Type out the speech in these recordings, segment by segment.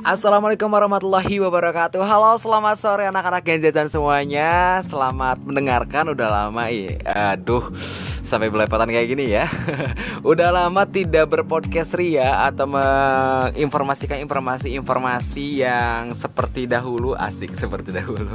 Assalamualaikum warahmatullahi wabarakatuh. Halo, selamat sore anak-anak Gen Z semuanya. Selamat mendengarkan. Udah lama sampai belepotan kayak gini ya. Udah lama tidak berpodcast ria atau menginformasikan informasi yang seperti dahulu, asik seperti dahulu.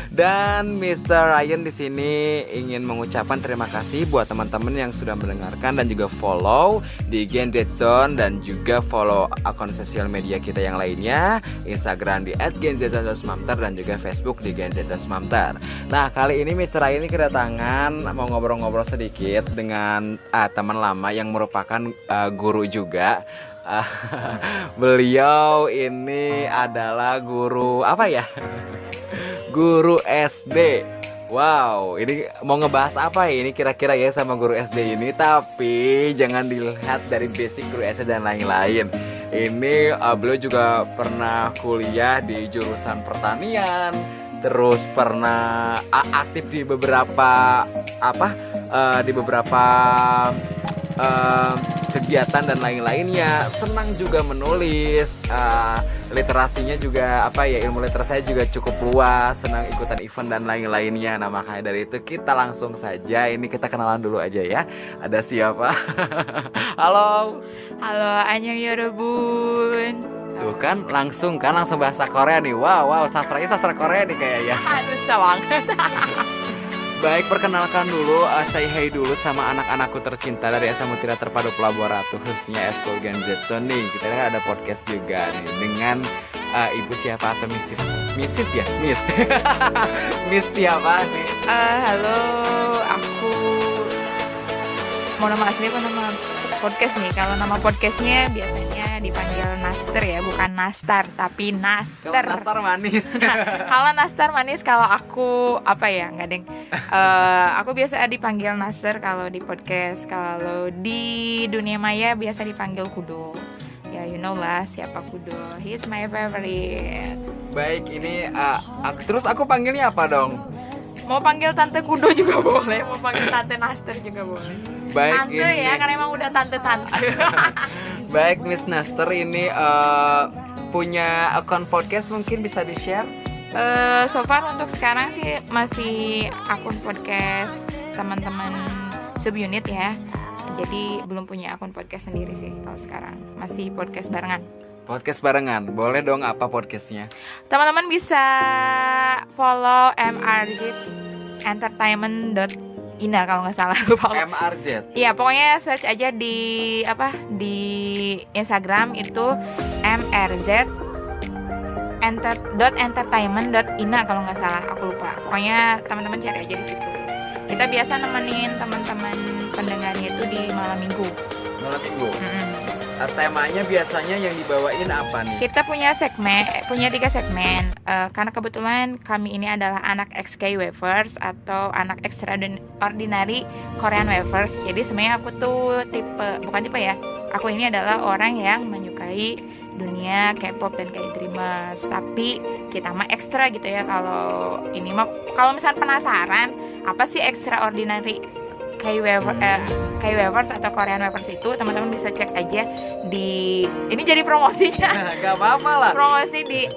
Dan Mr. Ryan di sini ingin mengucapkan terima kasih buat teman-teman yang sudah mendengarkan dan juga follow di Gen Z Zone dan juga follow akun sosial media kita yang lainnya, Instagram di @genz_mamter dan juga Facebook di genz_mamter. Nah, kali ini Mr. Ryan ini kedatangan mau ngobrol-ngobrol sedikit dengan teman lama yang merupakan guru juga. Beliau ini adalah guru apa ya? Guru SD. Wow, ini mau ngebahas apa ya ini kira-kira ya sama guru SD ini. Tapi jangan dilihat dari basic guru SD dan lain-lain. Ini beliau juga pernah kuliah di jurusan pertanian, terus pernah aktif di beberapa kegiatan dan lain-lainnya. Senang juga menulis, literasinya juga ilmu literasinya juga cukup luas, senang ikutan event dan lain-lainnya. Nah, makanya dari itu kita langsung saja ini kita kenalan dulu aja ya. Ada siapa? Halo, annyeong yorobun. tuh kan langsung bahasa Korea nih. Wow, sastra Korea nih kayaknya. Aduh, banget. Baik, perkenalkan dulu, say hi dulu sama anak-anakku tercinta dari SMA Mutiara Terpadu Pelabuhan Ratu, khususnya Eskul Gen Z Zone nih. Kita ada podcast juga nih dengan ibu siapa atau Miss Miss siapa nih? Halo, aku mau nama asli apa nama podcast nih? Kalau nama podcastnya biasanya dipanggil Naster ya, bukan Nastar tapi Naster. Kalau Nastar manis. Kalau Nastar manis, kalau aku nggak deng. Aku biasa dipanggil Naster kalau di podcast. Kalau di dunia maya biasa dipanggil Kudo. Ya, you know lah siapa Kudo. He's my favorite. Baik, ini terus aku panggilnya apa dong? Mau panggil Tante Kudo juga boleh, mau panggil Tante Naster juga boleh. Baik, Tante ini ya, karena emang udah tante-tante. Baik, Miss Naster ini punya akun podcast mungkin bisa di-share? So far untuk sekarang sih masih akun podcast teman-teman subunit ya. Jadi belum punya akun podcast sendiri sih kalau sekarang. Masih podcast barengan. Podcast barengan, boleh dong apa podcastnya? Teman-teman bisa follow MRZ Entertainment.ina kalau nggak salah, lupa. MRZ. Iya, pokoknya search aja di Instagram itu mrz.entertainment.ina kalau nggak salah, aku lupa. Pokoknya teman-teman cari aja di situ. Kita biasa nemenin teman-teman pendengarnya itu di malam minggu. Malam minggu. Temanya biasanya yang dibawain apa nih? Kita punya 3 segmen. Karena kebetulan kami ini adalah anak XK Wafers atau anak extraordinary Korean Wafers. Jadi sebenarnya aku tuh aku ini adalah orang yang menyukai dunia K-pop dan K-dreamers. Tapi kita mah ekstra gitu ya. Kalau misalnya penasaran apa sih extraordinary K-Wafers atau Korean Wafers itu, teman-teman bisa cek aja di ini jadi promosinya. Gak apa-apa lah. Promosi di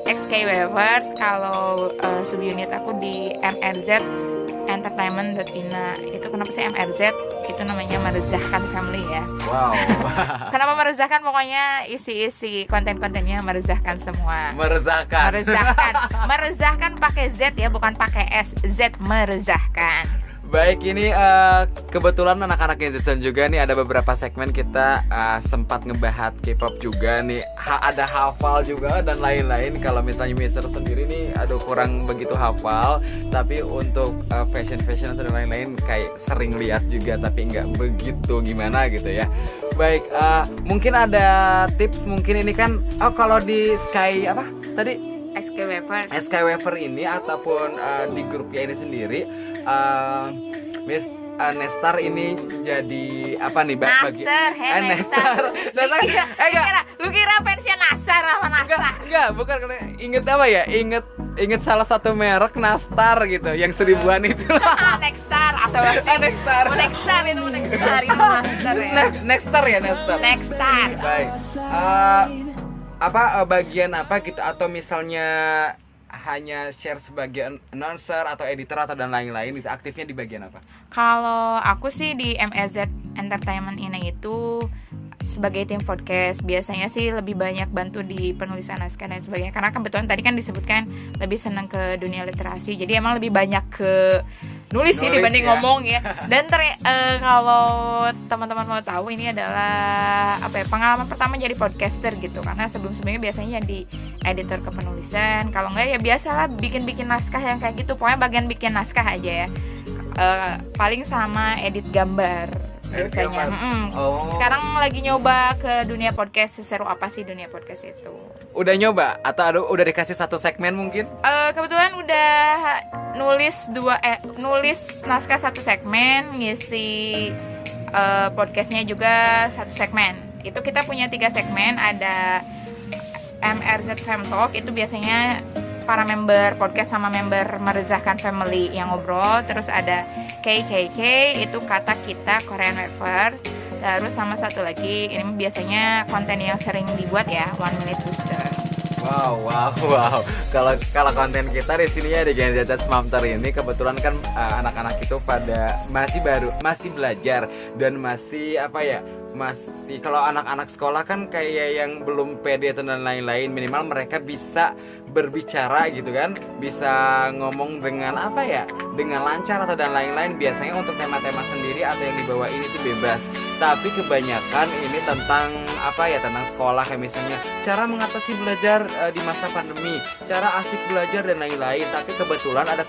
@xkwafers. Kalau subunit aku di mrz entertainment.ina. Itu kenapa sih MRZ? Itu namanya merezahkan family ya. Wow. Kenapa merezahkan? Pokoknya isi konten-kontennya merezahkan semua. Merezahkan pakai Z ya, bukan pakai S. Z, merezahkan. Baik, ini kebetulan anak-anak Gen Z juga nih ada beberapa segmen kita sempat ngebahas K-pop juga nih, ada hafal juga dan lain-lain. Kalau misalnya Mister sendiri nih, kurang begitu hafal, tapi untuk fashion dan lain-lain kayak sering lihat juga, tapi nggak begitu gimana gitu ya. Baik, mungkin ada tips mungkin ini kan, kalau di SK Wafer ini ataupun di grupnya ini sendiri, Miss Nestar ini jadi apa nih Nestar. Lu kira fansnya Nasar sama Nastar? Enggak, bukan, karena inget apa ya? Inget salah satu merek Nastar gitu, yang 1000-an itu. Nexstar, asal Nexstar. Nexstar itu Nastar ya. Nexstar ya, Nexstar. Nexstar. Baik. bagian apa gitu, atau misalnya hanya share sebagai announcer atau editor atau dan lain-lain itu, aktifnya di bagian apa? Kalau aku sih di MEZ Entertainment ini itu sebagai tim podcast, biasanya sih lebih banyak bantu di penulisan naskah dan sebagainya, karena kebetulan tadi kan disebutkan lebih senang ke dunia literasi, jadi emang lebih banyak ke nulis sih dibanding ngomong ya. Dan kalau teman-teman mau tahu, ini adalah pengalaman pertama jadi podcaster gitu, karena sebelum-sebelumnya biasanya jadi editor kepenulisan, kalau enggak ya biasalah bikin naskah yang kayak gitu, pokoknya bagian bikin naskah aja ya. Paling sama edit gambar biasanya. Sekarang lagi nyoba ke dunia podcast. Seseru apa sih dunia podcast itu? Udah nyoba atau udah dikasih satu segmen mungkin? Kebetulan udah nulis naskah satu segmen, ngisi podcastnya juga satu segmen. Itu kita punya 3 segmen, ada MRZ Fam Talk, itu biasanya para member podcast sama member Merezahkan Family yang ngobrol. Terus ada KKK, itu kata kita Korean Wavers. Terus sama satu lagi, ini biasanya konten yang sering dibuat ya, 1 Minute Booster. Wow. Kalau konten kita di sini ya di Gen Z Smamter ini kebetulan kan anak-anak itu pada masih belajar dan masih masih, kalau anak-anak sekolah kan kayak yang belum pede dan lain-lain, minimal mereka bisa berbicara gitu kan, bisa ngomong dengan dengan lancar atau dan lain-lain. Biasanya untuk tema-tema sendiri atau yang dibawa ini tuh bebas, tapi kebanyakan ini tentang tentang sekolah, kayak misalnya cara mengatasi belajar di masa pandemi, cara asik belajar dan lain-lain. Tapi kebetulan ada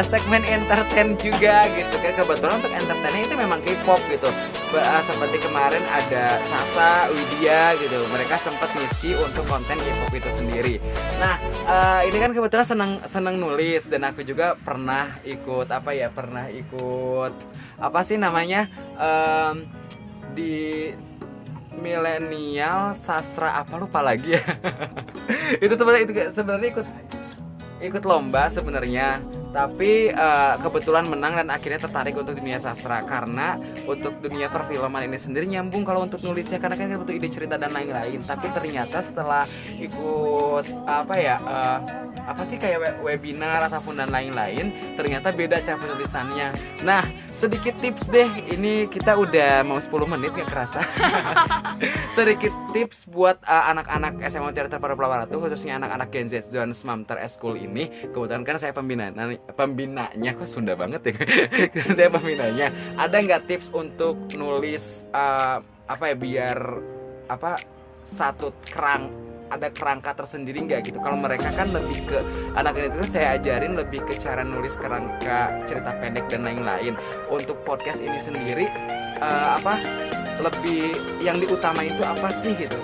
segmen entertain juga gitu kan. Kebetulan untuk entertainnya itu memang K-pop gitu. Seperti kemarin ada Sasa, Widya gitu, mereka sempat ngisi untuk konten K-pop itu sendiri. Nah, ini kan kebetulan senang nulis, dan aku juga pernah ikut di milenial sastra lupa lagi ya. itu sebenarnya ikut lomba sebenarnya, tapi kebetulan menang dan akhirnya tertarik untuk dunia sastra, karena untuk dunia perfilman ini sendiri nyambung kalau untuk nulisnya, karena kan butuh ide cerita dan lain-lain. Tapi ternyata setelah ikut kayak webinar ataupun dan lain-lain, ternyata beda cara penulisannya. Nah, sedikit tips deh, ini kita udah mau 10 menit gak kerasa. Sedikit tips buat anak-anak SMA Teater pada Pelawara tuh, khususnya anak-anak Gen Z Zone Smamter School ini. Kebetulan kan saya pembinanya, kok Sunda banget ya. Saya pembinanya. Ada nggak tips untuk nulis biar satu ada kerangka tersendiri nggak gitu? Kalau mereka kan lebih ke anak ini tuh saya ajarin lebih ke cara nulis kerangka cerita pendek dan lain-lain. Untuk podcast ini sendiri lebih yang diutama itu apa sih gitu,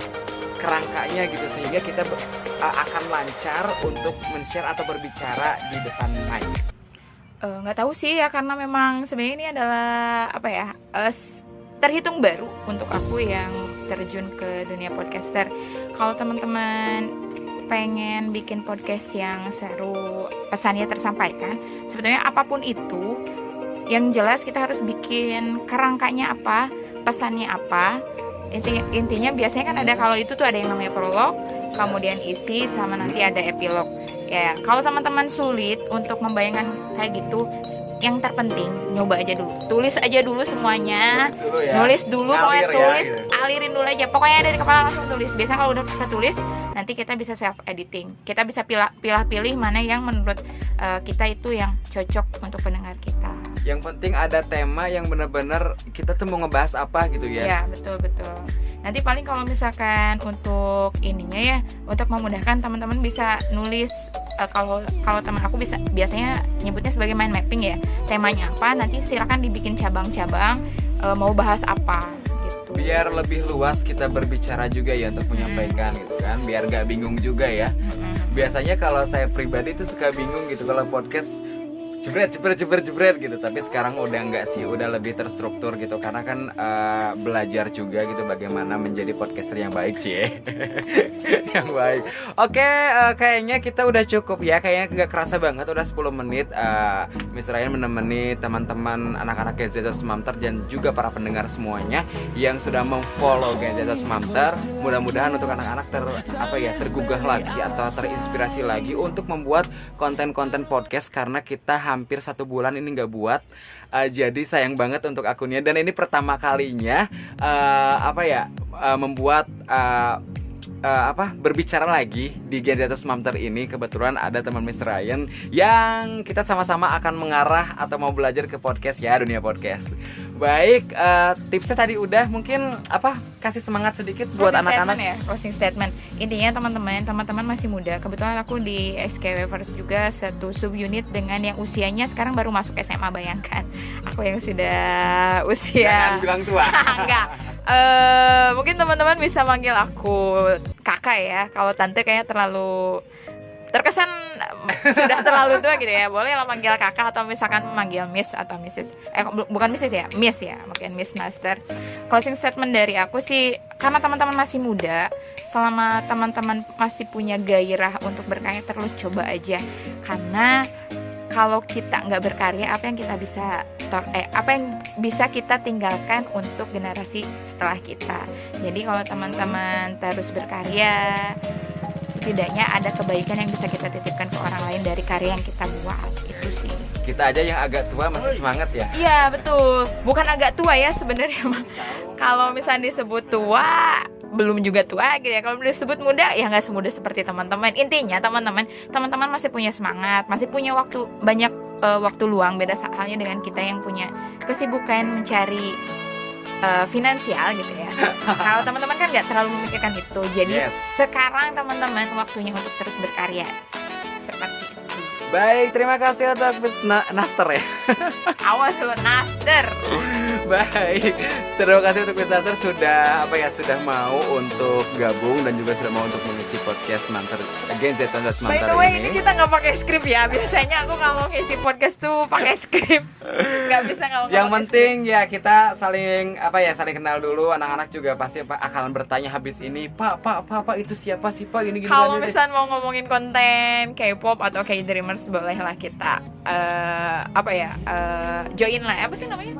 kerangkanya gitu, sehingga kita akan lancar untuk men-share atau berbicara di depan mic. Nggak tahu sih ya, karena memang sebenarnya ini adalah terhitung baru untuk aku yang terjun ke dunia podcaster. Kalau teman-teman pengen bikin podcast yang seru, pesannya tersampaikan, sebetulnya apapun itu, yang jelas kita harus bikin kerangkanya apa, pesannya apa. Intinya biasanya kan ada, kalau itu tuh ada yang namanya prolog, kemudian isi, sama nanti ada epilog. Ya, kalau teman-teman sulit untuk membayangkan kayak gitu, yang terpenting nyoba aja dulu, tulis aja dulu semuanya, nulis dulu pokoknya tulis, alirin dulu aja, pokoknya ada di kepala langsung tulis. Biasa kalau udah kita tulis, nanti kita bisa self editing, kita bisa pilih mana yang menurut kita itu yang cocok untuk pendengar kita. Yang penting ada tema yang benar-benar kita tuh mau ngebahas apa gitu ya. Ya, betul. Nanti paling kalau misalkan untuk ininya ya, untuk memudahkan teman-teman bisa nulis, kalau teman aku biasanya nyebutnya sebagai mind mapping ya. Temanya apa, nanti silakan dibikin cabang-cabang, mau bahas apa gitu. Biar lebih luas kita berbicara juga ya untuk menyampaikan gitu kan, biar gak bingung juga ya. Biasanya kalau saya pribadi tuh suka bingung gitu kalau podcast jebret gitu. Tapi sekarang udah enggak sih, udah lebih terstruktur gitu karena kan belajar juga gitu bagaimana menjadi podcaster yang baik cie. Yang baik. Oke, kayaknya kita udah cukup ya. Kayaknya nggak kerasa banget udah 10 menit Miss Ryan menemani teman-teman anak-anak Gen Z Mamter dan juga para pendengar semuanya yang sudah memfollow Gen Z Mamter. Mudah-mudahan untuk anak-anak tergugah lagi atau terinspirasi lagi untuk membuat konten-konten podcast karena kita hampir 1 bulan ini nggak buat. Jadi sayang banget untuk akunnya dan ini pertama kalinya membuat berbicara lagi di Gen Z Mamter ini. Kebetulan ada teman Miss Ryan yang kita sama-sama akan mengarah atau mau belajar ke podcast ya, dunia podcast. Baik, tipsnya tadi udah, mungkin kasih semangat sedikit buat anak-anak ya. Closing statement. Intinya teman-teman masih muda. Kebetulan aku di SK Wavers juga satu subunit dengan yang usianya sekarang baru masuk SMA, bayangkan. Aku yang sudah usia. Jangan bilang tua. Enggak. Mungkin teman-teman bisa manggil aku kakak ya. Kalau tante kayaknya terlalu terkesan sudah terlalu tua gitu ya. Boleh lah manggil kakak atau misalkan manggil Miss atau Mrs. Bukan Mrs ya, Miss ya, mungkin Miss Naster. Closing statement dari aku sih, karena teman-teman masih muda, selama teman-teman masih punya gairah untuk berkarya, terus coba aja. Karena kalau kita nggak berkarya, apa yang bisa kita tinggalkan untuk generasi setelah kita. Jadi kalau teman-teman terus berkarya, setidaknya ada kebaikan yang bisa kita titipkan ke orang lain dari karya yang kita buat. Itu sih. Kita aja yang agak tua masih semangat ya. Iya betul. Bukan agak tua ya sebenarnya. Kalau misalnya disebut tua, belum juga tua gitu ya. Kalau disebut muda, ya nggak semuda seperti teman-teman. Intinya teman-teman masih punya semangat, masih punya banyak waktu luang. Beda halnya dengan kita yang punya kesibukan mencari finansial gitu ya. Kalau teman-teman kan nggak terlalu memikirkan itu. Jadi sekarang teman-teman waktunya untuk terus berkarya. Seperti itu. Baik, terima kasih untuk Miss Naster ya. Awas lo Naster. Baik, terima kasih untuk Miss Naster sudah mau untuk gabung dan juga sudah mau untuk mengisi podcast Gen Z Manter By the way, ini kita nggak pakai skrip ya. Biasanya aku kalau ngisi podcast tuh pakai skrip. Nggak bisa ngomong. Yang penting ya kita saling kenal dulu. Anak-anak juga pasti akan bertanya habis ini, Pak itu siapa sih Pak? Ini kalau misalnya mau ngomongin konten K-pop atau K-dreamers, bolehlah kita join lah. Apa sih namanya?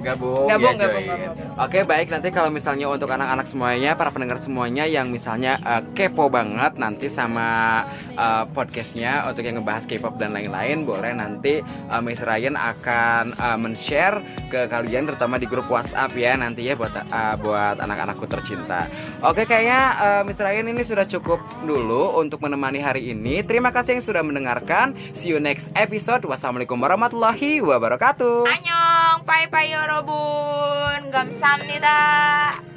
Gabung. Oke, baik, nanti kalau misalnya untuk anak-anak semuanya, para pendengar semuanya yang misalnya kepo banget nanti sama podcastnya untuk yang ngebahas K-pop dan lain-lain, boleh nanti Miss Ryan akan men-share ke kalian terutama di grup WhatsApp ya nanti ya buat anak-anakku tercinta. Oke, kayaknya Miss Ryan ini sudah cukup dulu untuk menemani hari ini. Terima kasih yang sudah mendengarkan. See you next episode. Wassalamualaikum warahmatullahi wabarakatuh. Annyeong, bye bye 여러분. 감사합니다.